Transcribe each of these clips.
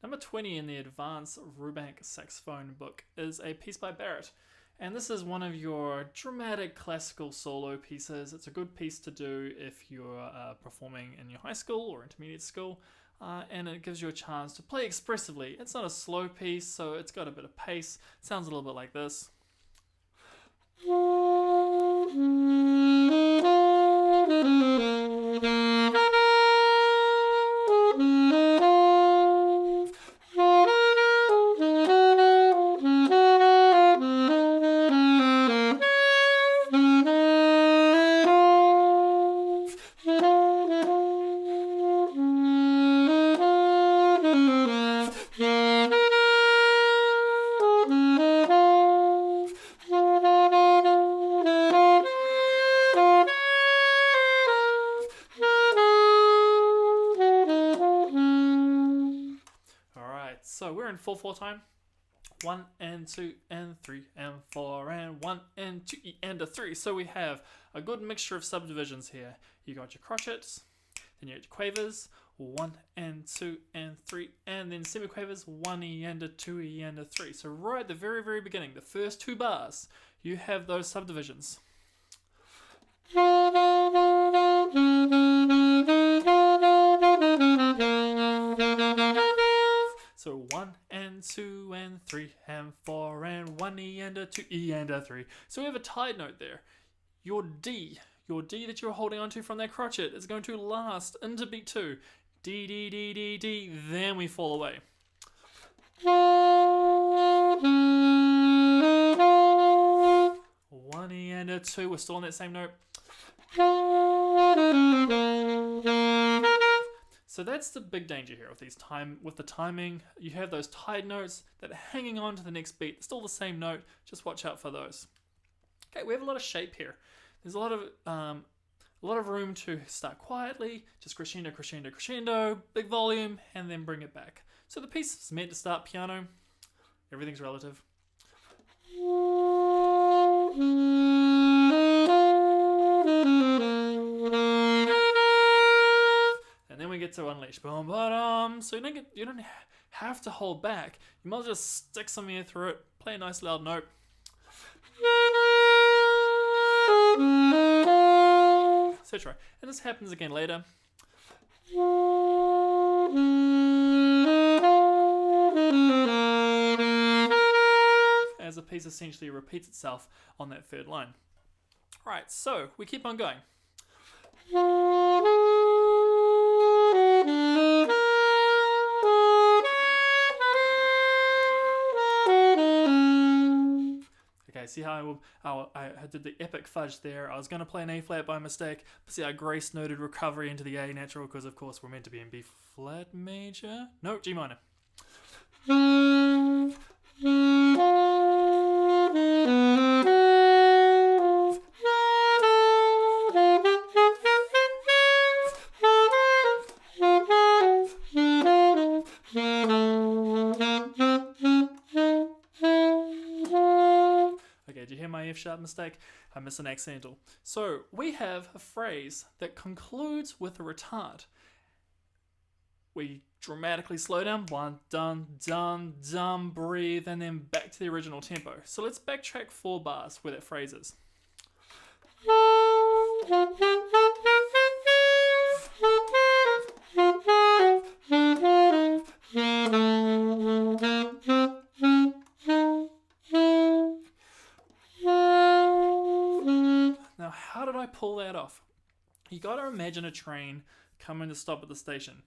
Number 20 in the Advanced Rubank Saxophone book is a piece by Barret. And this is one of your dramatic classical solo pieces. It's a good piece to do if you're performing in your high school or intermediate school. And it gives you a chance to play expressively. It's not a slow piece, so it's got a bit of pace. It sounds a little bit like this. So we're in 4/4 time. 1 and 2 and 3 and 4 and 1 and 2 and a 3. So we have a good mixture of subdivisions here. You got your crotchets, then you got your quavers, 1 and 2 and 3, and then semi-quavers, 1E and a 2E and a 3. So right at the very, very beginning, the first 2 bars, you have those subdivisions. So 1 and 2 and 3 and 4 and 1E and a 2E and a 3. So we have a tied note there. Your D that you're holding onto from that crotchet is going to last into beat 2. D, D, D, D, D, then we fall away. 1E and a 2, we're still on that same note. So that's the big danger here with the timing. You have those tied notes that are hanging on to the next beat. It's still the same note. Just watch out for those. Okay, we have a lot of shape here. There's a lot of room to start quietly, just crescendo, crescendo, crescendo, big volume, and then bring it back. So the piece is meant to start piano. Everything's relative. We get to unleash. Boom, bottom. So you don't have to hold back. You might as well just stick some air through it. Play a nice loud note. Etc. And this happens again later. As the piece essentially repeats itself on that third line. Alright, so we keep on going. Okay, see how I did the epic fudge there? I was going to play an A flat by mistake, but see I grace noted recovery into the A natural because of course we're meant to be in B flat major? No, G minor. F sharp mistake, I miss an accidental. So we have a phrase that concludes with a retard. We dramatically slow down, 1, dun, dun, dun, breathe, and then back to the original tempo. So let's backtrack 4 bars where that phrase is. How did I pull that off? You gotta imagine a train coming to stop at the station.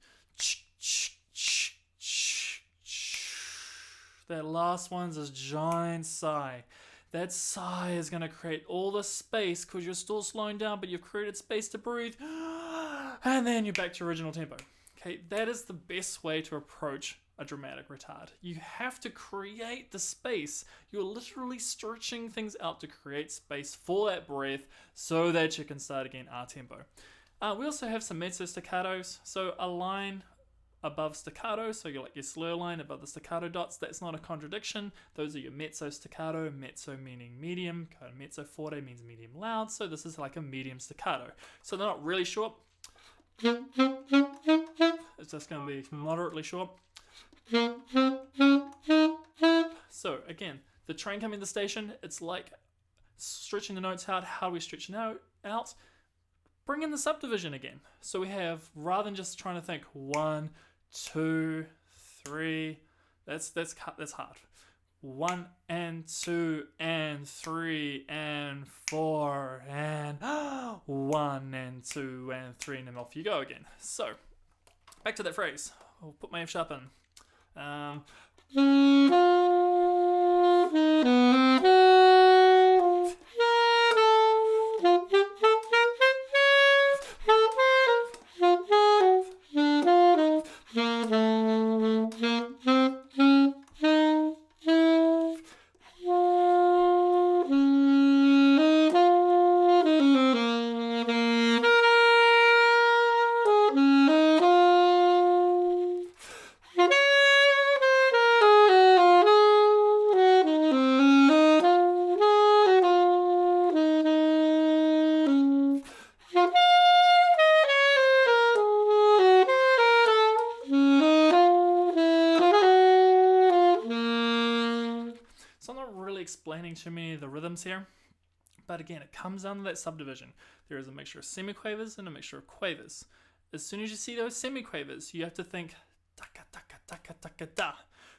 That last one's a giant sigh. That sigh is gonna create all the space because you're still slowing down, but you've created space to breathe. And then you're back to original tempo. Okay, that is the best way to approach a dramatic retard. You have to create the space. You're literally stretching things out to create space for that breath so that you can start again a tempo. We also have some mezzo staccatos. So a line above staccato, so you're like your slur line above the staccato dots, that's not a contradiction. Those are your mezzo staccato, mezzo meaning medium, mezzo forte means medium loud, so this is like a medium staccato. So they're not really short. It's just going to be moderately short. So again, the train coming to the station, it's like stretching the notes out. How do we stretch it out? Bring in the subdivision again. So we have, rather than just trying to think 1, 2, 3, that's hard. 1 and 2 and 3 and 4 and 1 and 2 and 3, and then off you go again. So back to that phrase. I'll put my F sharp in. So I'm not really explaining too many of the rhythms here, but again, it comes down to that subdivision. There is a mixture of semi-quavers and a mixture of quavers. As soon as you see those semi-quavers, you have to think taka taka taka taka da.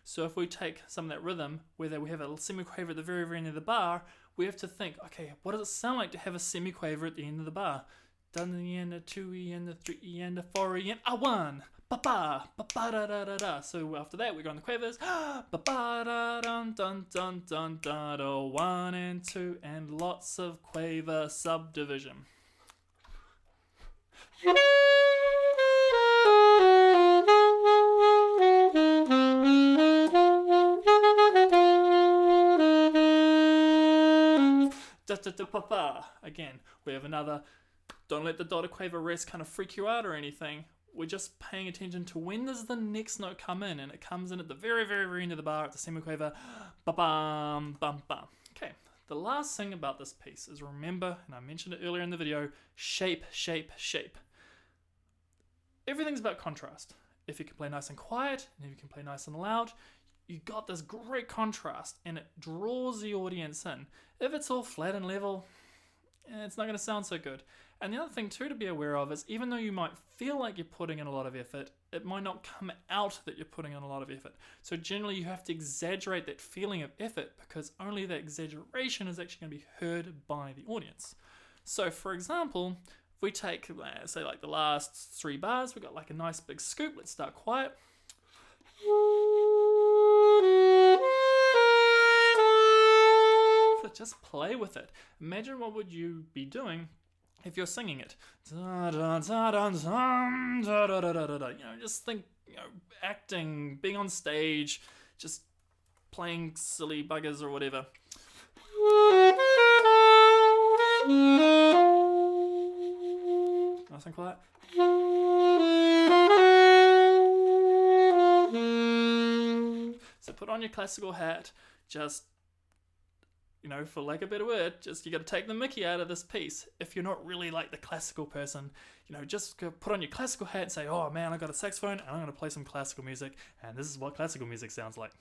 So if we take some of that rhythm, whether we have a semi-quaver at the very, very end of the bar, we have to think, okay, what does it sound like to have a semi-quaver at the end of the bar? Dun the end, a 2E and a 3E and a 4E and a 1. Ba ba ba ba da da da da. So after that, we go on the quavers. Ba ba da dun dun dun dun dun da. 1 and 2 and lots of quaver subdivision. Da da da ba ba. Again, we have another. Don't let the dotted quaver rest kind of freak you out or anything. We're just paying attention to when does the next note come in, and it comes in at the very, very, very end of the bar at the semi-quaver. Ba-bam, bum, bum. Okay, the last thing about this piece is, remember, and I mentioned it earlier in the video, shape, shape, shape. Everything's about contrast. If you can play nice and quiet, and if you can play nice and loud, you got this great contrast, and it draws the audience in. If it's all flat and level, it's not going to sound so good. And the other thing too to be aware of is, even though you might feel like you're putting in a lot of effort, it might not come out that you're putting in a lot of effort. So generally you have to exaggerate that feeling of effort, because only that exaggeration is actually going to be heard by the audience. So for example, if we take, say like the last 3 bars, we've got like a nice big scoop. Let's start quiet. So just play with it. Imagine what would you be doing if you're singing it. Da, da, da, da, da, da, da, da, da, da. You know, just think, acting, being on stage, just playing silly buggers or whatever. Nice and quiet. So put on your classical hat, just, for lack of a better word, you got to take the mickey out of this piece. If you're not really like the classical person, just go put on your classical hat and say, oh man, I got a saxophone and I'm going to play some classical music, and this is what classical music sounds like.